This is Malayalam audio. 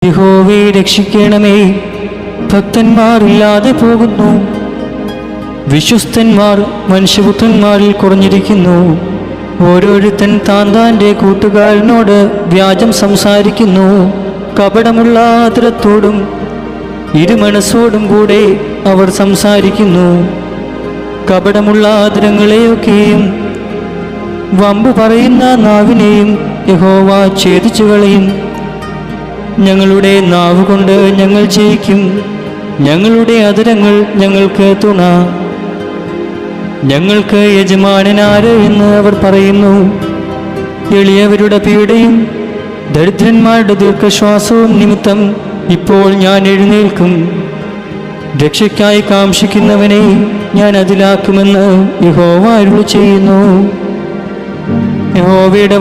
യഹോവേ രക്ഷിക്കണമേ. ഭക്തന്മാർ ഇല്ലാതെ പോകുന്നു, വിശ്വസ്തന്മാർ മനുഷ്യപുത്രന്മാരിൽ കുറഞ്ഞിരിക്കുന്നു. ഓരോരുത്തൻ താൻ്റെ കൂട്ടുകാരനോട് വ്യാജം സംസാരിക്കുന്നു. കപടമുള്ള ആദരത്തോടും ഇരുമനസ്സോടും കൂടെ അവർ സംസാരിക്കുന്നു. കപടമുള്ള ആദരങ്ങളെയൊക്കെയും വമ്പ് പറയുന്ന നാവിനെയും യഹോവ ഛേദിച്ചു കളയും. ഞങ്ങളുടെ നാവ് കൊണ്ട് ഞങ്ങൾ ജയിക്കും, ഞങ്ങളുടെ അധരങ്ങൾ ഞങ്ങൾക്ക് തുണ. ഞങ്ങൾക്ക് യജമാനനാര് എന്ന് അവർ പറയുന്നു. എളിയവരുടെ പീഡയും ദരിദ്രന്മാരുടെ ദീർഘശ്വാസവും നിമിത്തം ഇപ്പോൾ ഞാൻ എഴുന്നേൽക്കും. രക്ഷയ്ക്കായി കാംക്ഷിക്കുന്നവനെ ഞാൻ അതിലാക്കുമെന്ന് യഹോവ അരുളി ചെയ്യുന്നു. യഹോവയുടെ